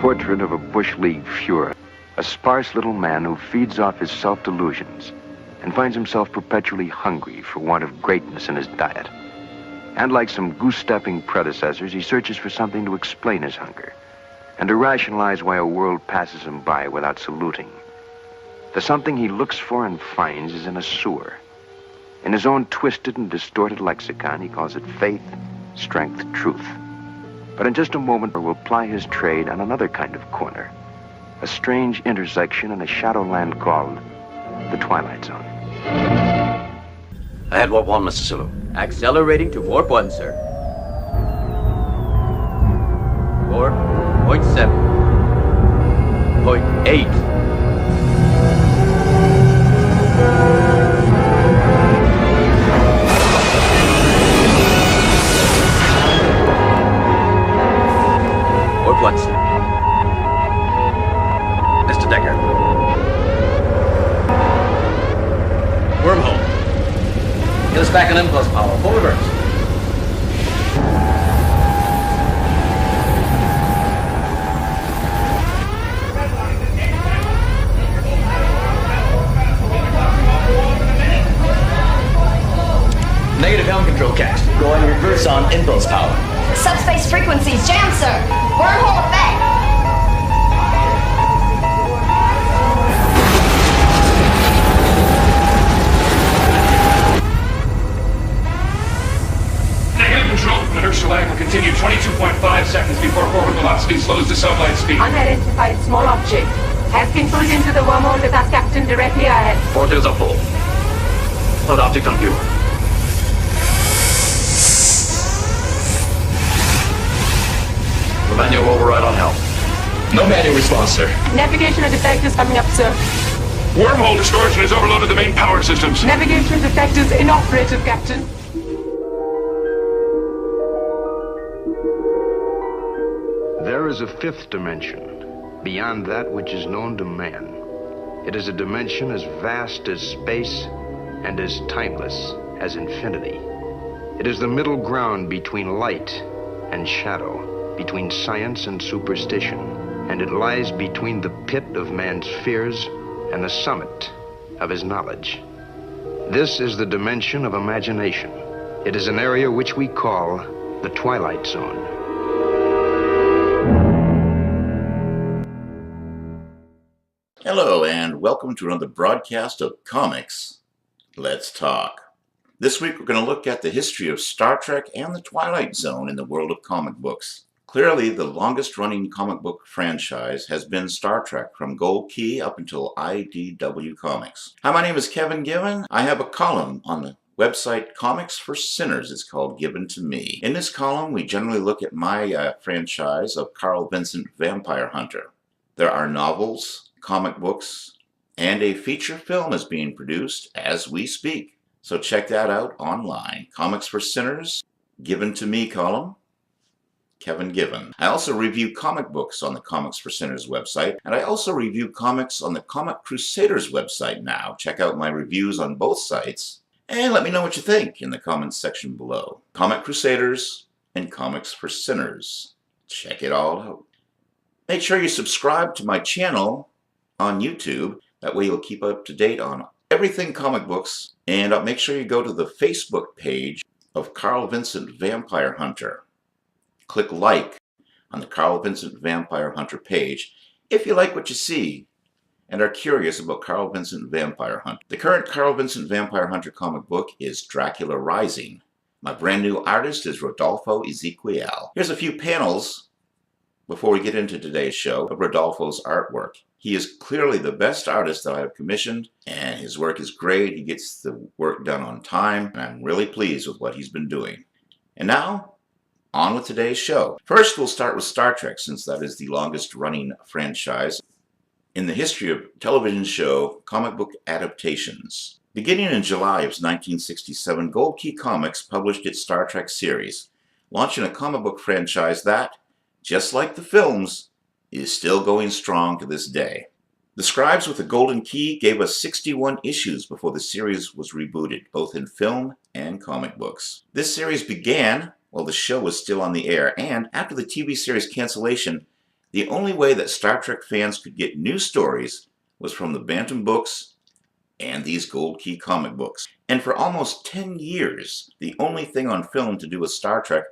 Portrait of a Bush League Fuhrer, a sparse little man who feeds off his self-delusions and finds himself perpetually hungry for want of greatness in his diet. And like some goose-stepping predecessors, he searches for something to explain his hunger and to rationalize why a world passes him by without saluting. The something he looks for and finds is in a sewer. In his own twisted and distorted lexicon, he calls it faith, strength, truth. But in just a moment, we'll ply his trade on another kind of corner, a strange intersection in a shadowland called the Twilight Zone. I had warp 1, Mr. Sulu. Accelerating to warp 1, sir. 4.7. 0.8. Warp 1, sir. Mr. Decker. Wormhole. Get us back on impulse power. Full reverse. Negative helm control cast. Going reverse on impulse power. Subspace frequencies jam, sir. Wormhole effect. Negative control. Inertial lag will continue 22.5 seconds before forward velocity slows to sublight speed. Unidentified small object has been pulled into the wormhole with us, Captain, directly ahead. Portals are full. Flood object on viewer. Manual override on helm. No manual response, sir. Navigation defect is coming up, sir. Wormhole distortion has overloaded the main power systems. Navigation defect is inoperative, Captain. There is a fifth dimension, beyond that which is known to man. It is a dimension as vast as space and as timeless as infinity. It is the middle ground between light and shadow, between science and superstition, and it lies between the pit of man's fears and the summit of his knowledge. This is the dimension of imagination. It is an area which we call the Twilight Zone. Hello, and welcome to another broadcast of Comics Let's Talk. This week we're going to look at the history of Star Trek and the Twilight Zone in the world of comic books. Clearly, the longest-running comic book franchise has been Star Trek, from Gold Key up until IDW Comics. Hi, my name is Kevin Given. I have a column on the website Comics for Sinners. It's called Given to Me. In this column, we generally look at my franchise of Carl Vincent Vampire Hunter. There are novels, comic books, and a feature film is being produced as we speak. So check that out online. Comics for Sinners, Given to Me column. Kevin Given. I also review comic books on the Comics for Sinners website, and I also review comics on the Comic Crusaders website now. Check out my reviews on both sites, and let me know what you think in the comments section below. Comic Crusaders and Comics for Sinners. Check it all out. Make sure you subscribe to my channel on YouTube. That way you'll keep up to date on everything comic books, and make sure you go to the Facebook page of Carl Vincent Vampire Hunter. Click like on the Carl Vincent Vampire Hunter page if you like what you see and are curious about Carl Vincent Vampire Hunter. The current Carl Vincent Vampire Hunter comic book is Dracula Rising. My brand new artist is Rodolfo Ezequiel. Here's a few panels before we get into today's show of Rodolfo's artwork. He is clearly the best artist that I have commissioned, and his work is great. He gets the work done on time, and I'm really pleased with what he's been doing. And now, on with today's show. First, we'll start with Star Trek, since that is the longest running franchise in the history of television show comic book adaptations. Beginning in July of 1967, Gold Key Comics published its Star Trek series, launching a comic book franchise that, just like the films, is still going strong to this day. The scribes with the Golden Key gave us 61 issues before the series was rebooted, both in film and comic books. This series began while the show was still on the air, and after the TV series cancellation, The only way that Star Trek fans could get new stories was from the Bantam books and these Gold Key comic books. And for almost 10 years, the only thing on film to do with Star Trek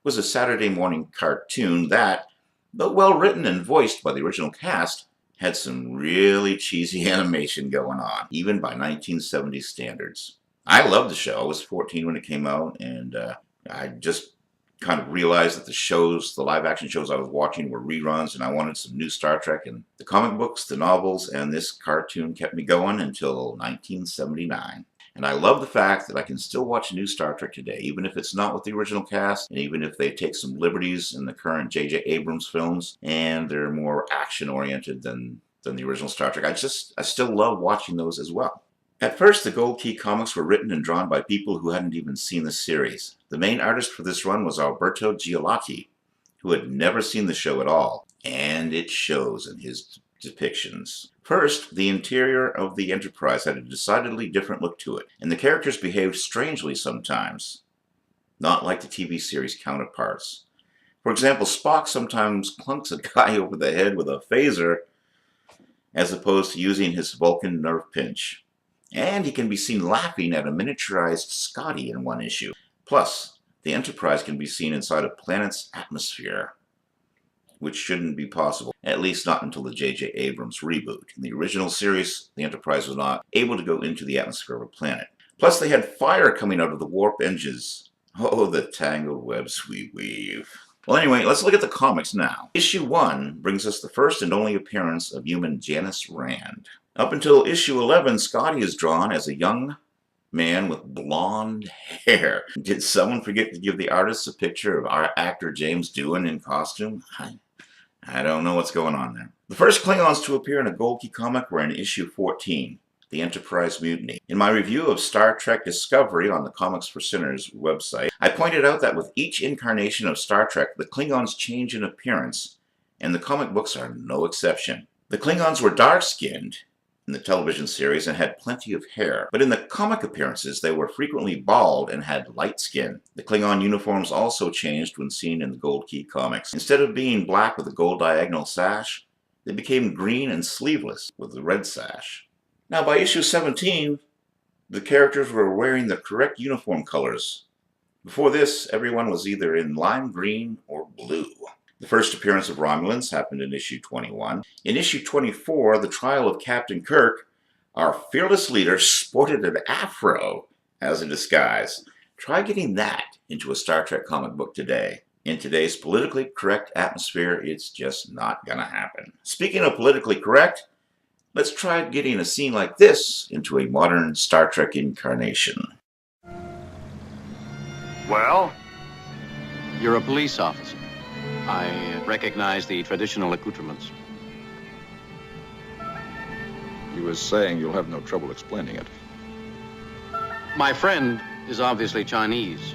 was a Saturday morning cartoon that, though well written and voiced by the original cast, had some really cheesy animation going on, even by 1970s standards. I loved the show. I was 14 when it came out, and I just kind of realized that the live action shows I was watching were reruns, and I wanted some new Star Trek. And the comic books, the novels, and this cartoon kept me going until 1979. And I love the fact that I can still watch new Star Trek today, even if it's not with the original cast, and even if they take some liberties in the current J.J. Abrams films, and they're more action-oriented than the original Star Trek. I still love watching those as well. At first, the Gold Key comics were written and drawn by people who hadn't even seen the series. The main artist for this run was Alberto Giolati, who had never seen the show at all, and it shows in his depictions. First, the interior of the Enterprise had a decidedly different look to it, and the characters behaved strangely sometimes, not like the TV series counterparts. For example, Spock sometimes clunks a guy over the head with a phaser, as opposed to using his Vulcan nerve pinch. And he can be seen laughing at a miniaturized Scotty in one issue. Plus, the Enterprise can be seen inside a planet's atmosphere, which shouldn't be possible, at least not until the J.J. Abrams reboot. In the original series, the Enterprise was not able to go into the atmosphere of a planet. Plus, they had fire coming out of the warp engines. Oh, the tangled webs we weave. Well, anyway, let's look at the comics now. Issue 1 brings us the first and only appearance of human Janice Rand. Up until issue 11, Scotty is drawn as a young man with blonde hair. Did someone forget to give the artist a picture of our actor James Doohan in costume? I don't know what's going on there. The first Klingons to appear in a Gold Key comic were in issue 14, The Enterprise Mutiny. In my review of Star Trek Discovery on the Comics for Sinners website, I pointed out that with each incarnation of Star Trek, the Klingons change in appearance, and the comic books are no exception. The Klingons were dark-skinned in the television series and had plenty of hair, but in the comic appearances they were frequently bald and had light skin. The Klingon uniforms also changed when seen in the Gold Key comics. Instead of being black with a gold diagonal sash, they became green and sleeveless with the red sash. Now by issue 17, the characters were wearing the correct uniform colors. Before this, everyone was either in lime green or blue. The first appearance of Romulans happened in issue 21. In issue 24, the trial of Captain Kirk, our fearless leader sported an afro as a disguise. Try getting that into a Star Trek comic book today. In today's politically correct atmosphere, it's just not gonna happen. Speaking of politically correct, let's try getting a scene like this into a modern Star Trek incarnation. Well? You're a police officer. I recognize the traditional accoutrements. You were saying you'll have no trouble explaining it. My friend is obviously Chinese.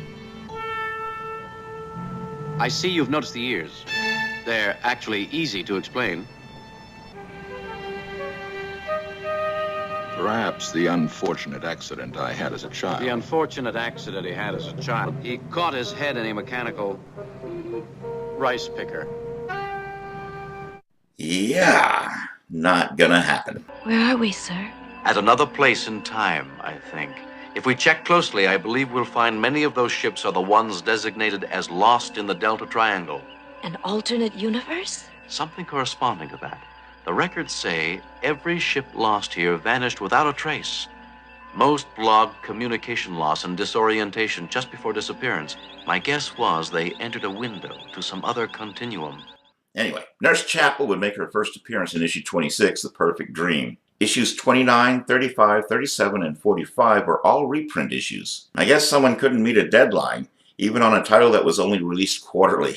I see you've noticed the ears. They're actually easy to explain. Perhaps the unfortunate accident I had as a child. The unfortunate accident he had as a child. He caught his head in a mechanical rice picker. Yeah, not gonna happen. Where are we, sir? At another place in time, I think. If we check closely, I believe we'll find many of those ships are the ones designated as lost in the Delta Triangle. An alternate universe? Something corresponding to that. The records say every ship lost here vanished without a trace. Most logged communication loss and disorientation just before disappearance. My guess was they entered a window to some other continuum. Anyway, Nurse Chapel would make her first appearance in issue 26, The Perfect Dream. Issues 29, 35, 37, and 45 were all reprint issues. I guess someone couldn't meet a deadline, even on a title that was only released quarterly.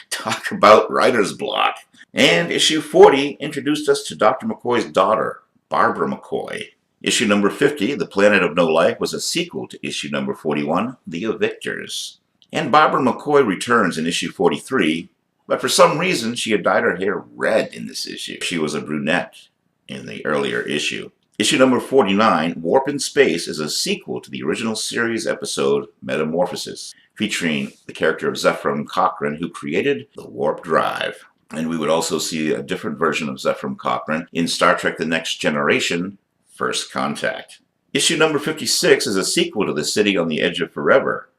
Talk about writer's block. And issue 40 introduced us to Dr. McCoy's daughter, Barbara McCoy. Issue number 50, The Planet of No Life, was a sequel to issue number 41, The Evictors. And Barbara McCoy returns in issue 43, but for some reason she had dyed her hair red in this issue. She was a brunette in the earlier issue. Issue number 49, Warp in Space, is a sequel to the original series episode Metamorphosis, featuring the character of Zefram Cochrane, who created the warp drive. And we would also see a different version of Zefram Cochrane in Star Trek The Next Generation, First Contact. Issue number 56 is a sequel to The City on the Edge of Forever,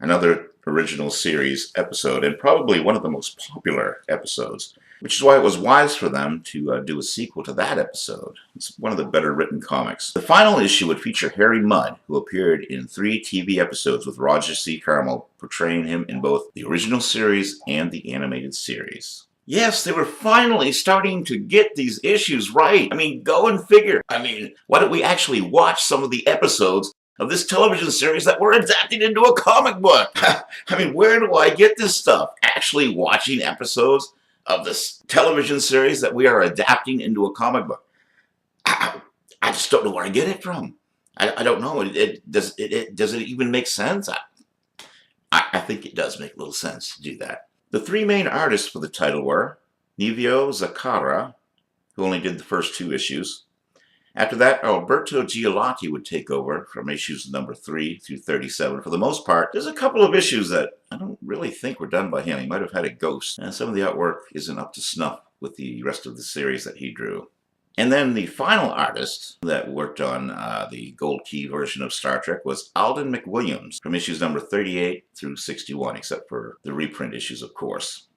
another original series episode, and probably one of the most popular episodes, which is why it was wise for them to do a sequel to that episode. It's one of the better written comics. The final issue would feature Harry Mudd, who appeared in 3 TV episodes with Roger C. Carmel portraying him in both the original series and the animated series. Yes, they were finally starting to get these issues right. I mean, go and figure. I mean, why don't we actually watch some of the episodes of this television series that were adapted into a comic book? I mean, where do I get this stuff? Actually watching episodes of this television series that we are adapting into a comic book. I just don't know where I get it from. I don't know. Does it even make sense? I think it does make a little sense to do that. The 3 main artists for the title were Nevio Zaccara, who only did the first 2 issues. After that, Alberto Giolotti would take over from issues number 3 through 37. For the most part, there's a couple of issues that I don't really think were done by him. He might have had a ghost, and some of the artwork isn't up to snuff with the rest of the series that he drew. And then the final artist that worked on the Gold Key version of Star Trek was Alden McWilliams from issues number 38 through 61, except for the reprint issues, of course.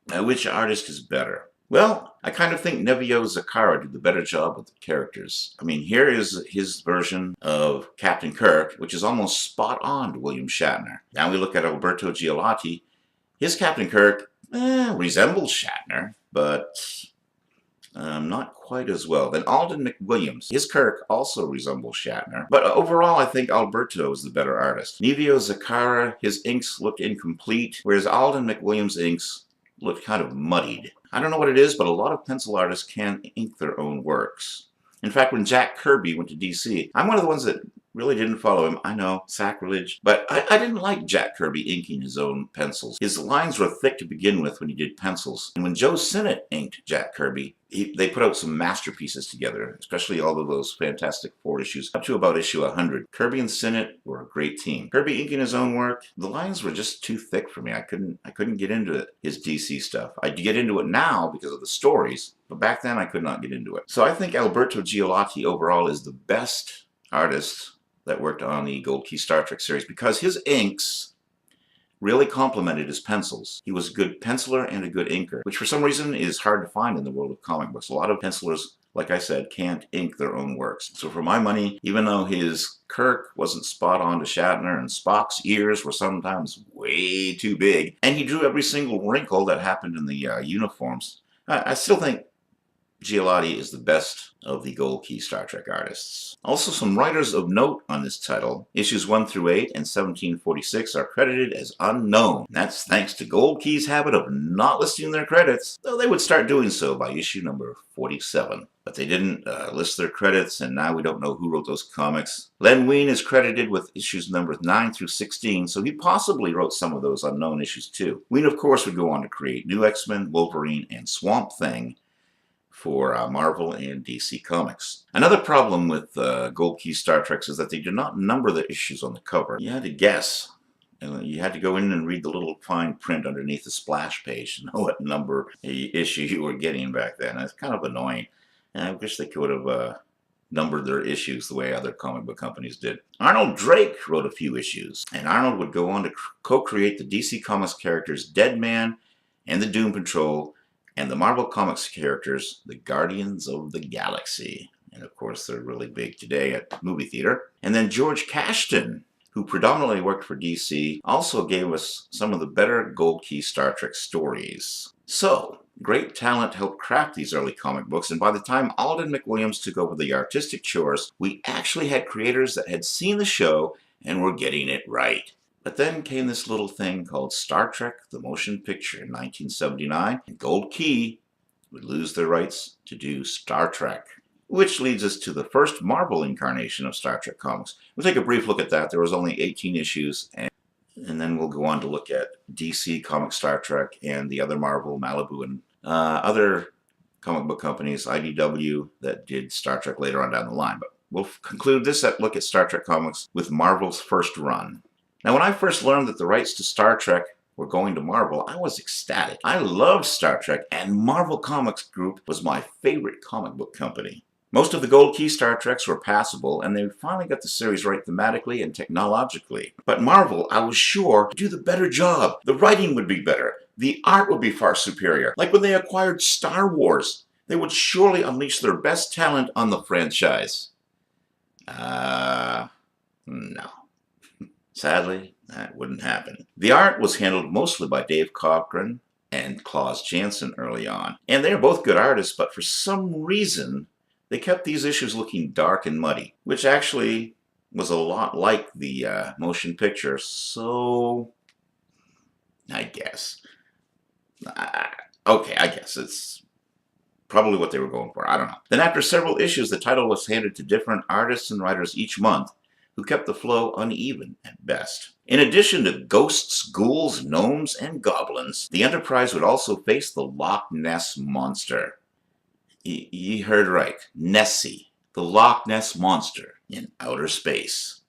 Now, which artist is better? Well, I kind of think Nevio Zaccara did the better job with the characters. I mean, here is his version of Captain Kirk, which is almost spot on to William Shatner. Now we look at Alberto Giolotti. His Captain Kirk resembles Shatner, but not quite as well. Then Alden McWilliams. His Kirk also resembles Shatner, but overall I think Alberto is the better artist. Nevio Zaccara, his inks looked incomplete, whereas Alden McWilliams' inks looked kind of muddied. I don't know what it is, but a lot of pencil artists can ink their own works. In fact, when Jack Kirby went to DC, I'm one of the ones that really didn't follow him. I know, sacrilege. But I didn't like Jack Kirby inking his own pencils. His lines were thick to begin with when he did pencils. And when Joe Sinnott inked Jack Kirby, they put out some masterpieces together, especially all of those Fantastic Four issues, up to about issue 100. Kirby and Sinnott were a great team. Kirby inking his own work, the lines were just too thick for me. I couldn't get into his DC stuff. I get into it now because of the stories, but back then I could not get into it. So I think Alberto Giolotti overall is the best artist that worked on the Gold Key Star Trek series because his inks really complemented his pencils. He was a good penciler and a good inker, which for some reason is hard to find in the world of comic books. A lot of pencilers, like I said, can't ink their own works. So for my money, even though his Kirk wasn't spot on to Shatner and Spock's ears were sometimes way too big, and he drew every single wrinkle that happened in the uniforms, I still think Giolotti is the best of the Gold Key Star Trek artists. Also, some writers of note on this title. Issues 1 through 8 and 1746 are credited as unknown. That's thanks to Gold Key's habit of not listing their credits, though they would start doing so by issue number 47. But they didn't list their credits, and now we don't know who wrote those comics. Len Wein is credited with issues numbers 9 through 16, so he possibly wrote some of those unknown issues too. Wein, of course, would go on to create New X-Men, Wolverine, and Swamp Thing for Marvel and DC Comics. Another problem with Gold Key Star Trek is that they do not number the issues on the cover. You had to guess. And you had to go in and read the little fine print underneath the splash page to know what number issue you were getting back then. It's kind of annoying. And I wish they could have numbered their issues the way other comic book companies did. Arnold Drake wrote a few issues, and Arnold would go on to co-create the DC Comics characters Deadman and the Doom Patrol, and the Marvel Comics characters, the Guardians of the Galaxy. And of course, they're really big today at the movie theater. And then George Cashton, who predominantly worked for DC, also gave us some of the better Gold Key Star Trek stories. So, great talent helped craft these early comic books, and by the time Alden McWilliams took over the artistic chores, we actually had creators that had seen the show and were getting it right. But then came this little thing called Star Trek the Motion Picture in 1979, and Gold Key would lose their rights to do Star Trek. Which leads us to the first Marvel incarnation of Star Trek comics. We'll take a brief look at that. There was only 18 issues, and then we'll go on to look at DC Comics Star Trek and the other Marvel, Malibu, and other comic book companies, IDW, that did Star Trek later on down the line. But we'll conclude this look at Star Trek comics with Marvel's first run. Now, when I first learned that the rights to Star Trek were going to Marvel, I was ecstatic. I loved Star Trek, and Marvel Comics Group was my favorite comic book company. Most of the Gold Key Star Treks were passable, and they finally got the series right thematically and technologically. But Marvel, I was sure, would do the better job. The writing would be better. The art would be far superior. Like when they acquired Star Wars, they would surely unleash their best talent on the franchise. No. Sadly, that wouldn't happen. The art was handled mostly by Dave Cockrum and Klaus Janson early on. And they are both good artists, but for some reason, they kept these issues looking dark and muddy, which actually was a lot like the motion picture, so I guess. Okay, I guess it's probably what they were going for. I don't know. Then after several issues, the title was handed to different artists and writers each month, who kept the flow uneven at best. In addition to ghosts, ghouls, gnomes, and goblins, the Enterprise would also face the Loch Ness Monster. You heard right. Nessie, the Loch Ness Monster in outer space.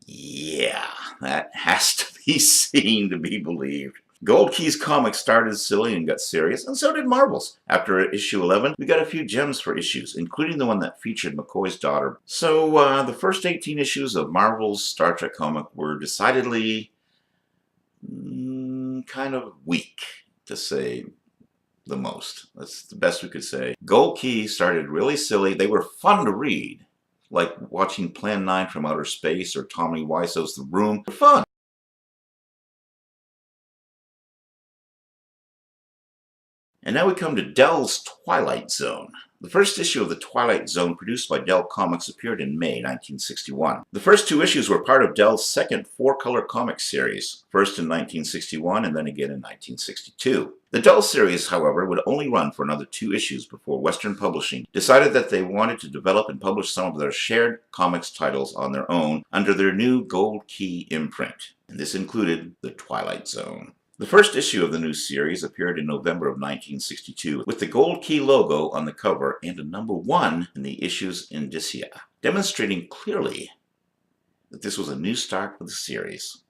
Yeah, that has to be seen to be believed. Gold Key's comics started silly and got serious, and so did Marvel's. After issue 11, we got a few gems for issues, including the one that featured McCoy's daughter. So the first 18 issues of Marvel's Star Trek comic were decidedly kind of weak, to say the most. That's the best we could say. Gold Key started really silly. They were fun to read, like watching Plan 9 from Outer Space or Tommy Wiseau's The Room. They're fun. And now we come to Dell's Twilight Zone. The first issue of the Twilight Zone, produced by Dell Comics, appeared in May 1961. The first two issues were part of Dell's second four-color comic series, first in 1961 and then again in 1962. The Dell series, however, would only run for another 2 issues before Western Publishing decided that they wanted to develop and publish some of their shared comics titles on their own under their new Gold Key imprint. And this included the Twilight Zone. The first issue of the new series appeared in November of 1962 with the Gold Key logo on the cover and a number 1 in the issue's indicia, demonstrating clearly that this was a new start for the series.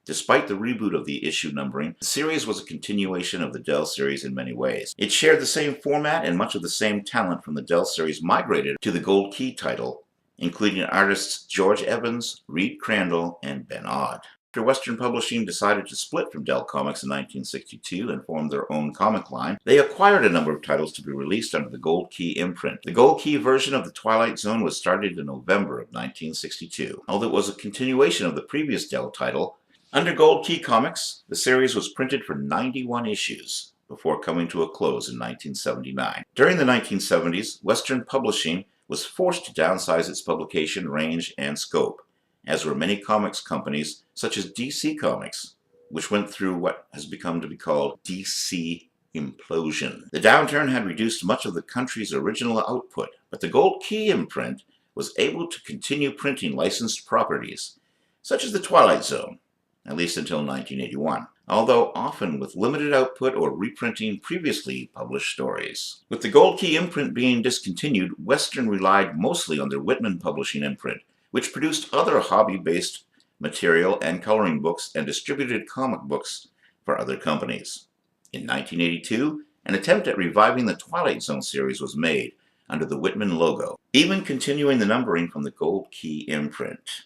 Despite the reboot of the issue numbering, the series was a continuation of the Dell series in many ways. It shared the same format, and much of the same talent from the Dell series migrated to the Gold Key title, including artists George Evans, Reed Crandall, and Ben Odd. After Western Publishing decided to split from Dell Comics in 1962 and form their own comic line, they acquired a number of titles to be released under the Gold Key imprint. The Gold Key version of the Twilight Zone was started in November of 1962. Although it was a continuation of the previous Dell title, under Gold Key Comics, the series was printed for 91 issues before coming to a close in 1979. During the 1970s, Western Publishing was forced to downsize its publication range and scope, as were many comics companies such as DC Comics, which went through what has become to be called DC implosion. The downturn had reduced much of the country's original output, but the Gold Key imprint was able to continue printing licensed properties, such as the Twilight Zone, at least until 1981, although often with limited output or reprinting previously published stories. With the Gold Key imprint being discontinued, Western relied mostly on their Whitman Publishing imprint, which produced other hobby-based material and coloring books and distributed comic books for other companies. In 1982, an attempt at reviving the Twilight Zone series was made under the Whitman logo, even continuing the numbering from the Gold Key imprint.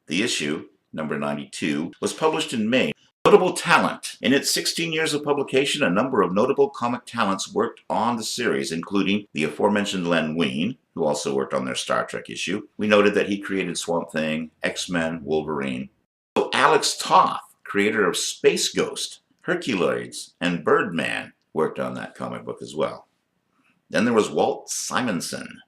The issue, number 92, was published in May. Notable talent. In its 16 years of publication, a number of notable comic talents worked on the series, including the aforementioned Len Wein, who also worked on their Star Trek issue. We noted that he created Swamp Thing, X-Men, Wolverine. So Alex Toth, creator of Space Ghost, Herculoids, and Birdman, worked on that comic book as well. Then there was Walt Simonson.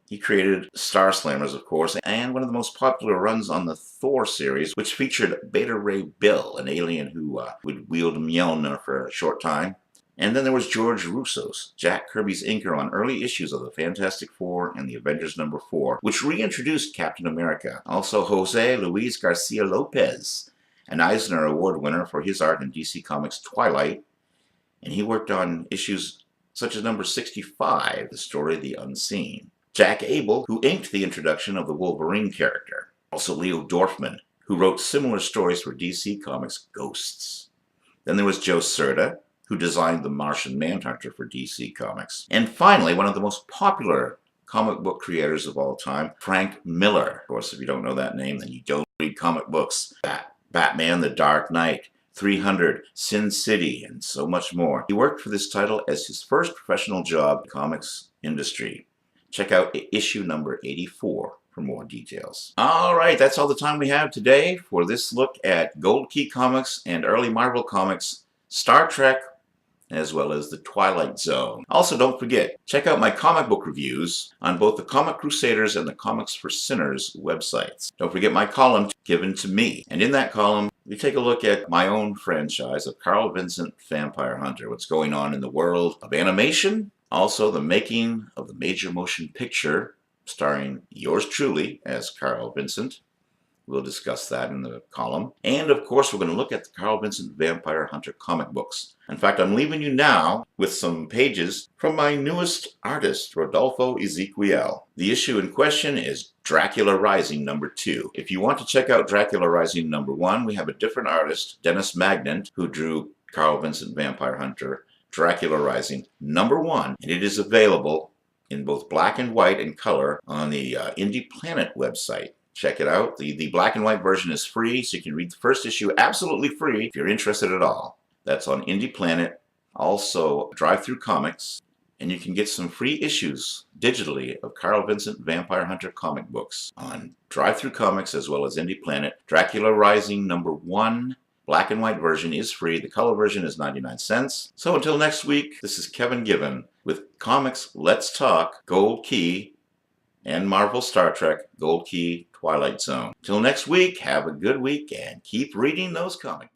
He created Star Slammers, of course, and one of the most popular runs on the Thor series, which featured Beta Ray Bill, an alien who would wield Mjolnir for a short time. And then there was George Russo's, Jack Kirby's inker on early issues of the Fantastic Four and the Avengers number 4, which reintroduced Captain America. Also Jose Luis Garcia Lopez, an Eisner Award winner for his art in DC Comics' Twilight, and he worked on issues such as number 65, The Story of the Unseen. Jack Abel, who inked the introduction of the Wolverine character. Also Leo Dorfman, who wrote similar stories for DC Comics' Ghosts. Then there was Joe Certa, who designed the Martian Manhunter for DC Comics. And finally, one of the most popular comic book creators of all time, Frank Miller. Of course, if you don't know that name, then you don't read comic books. Batman, The Dark Knight, 300, Sin City, and so much more. He worked for this title as his first professional job in the comics industry. Check out issue number 84 for more details. All right, that's all the time we have today for this look at Gold Key Comics and early Marvel Comics, Star Trek, as well as the Twilight Zone. Also, don't forget, check out my comic book reviews on both the Comic Crusaders and the Comics for Sinners websites. Don't forget my column, Given to Me. And in that column, we take a look at my own franchise of Carl Vincent Vampire Hunter, what's going on in the world of animation, also the making of the major motion picture, starring yours truly as Carl Vincent. We'll discuss that in the column. And of course, we're going to look at the Carl Vincent Vampire Hunter comic books. In fact, I'm leaving you now with some pages from my newest artist, Rodolfo Ezequiel. The issue in question is Dracula Rising #2. If you want to check out Dracula Rising #1, we have a different artist, Dennis Magnant, who drew Carl Vincent Vampire Hunter, Dracula Rising #1, and it is available in both black and white and color on the Indie Planet website. Check it out. The black and white version is free, so you can read the first issue absolutely free if you're interested at all. That's on Indie Planet, also Drive-Thru Comics, and you can get some free issues digitally of Carl Vincent Vampire Hunter comic books on Drive-Thru Comics as well as Indie Planet. Dracula Rising #1, black and white version is free. The color version is 99 cents. So until next week, this is Kevin Given with Comics Let's Talk, Gold Key, and Marvel Star Trek, Gold Key, Twilight Zone. Till next week, have a good week and keep reading those comic books.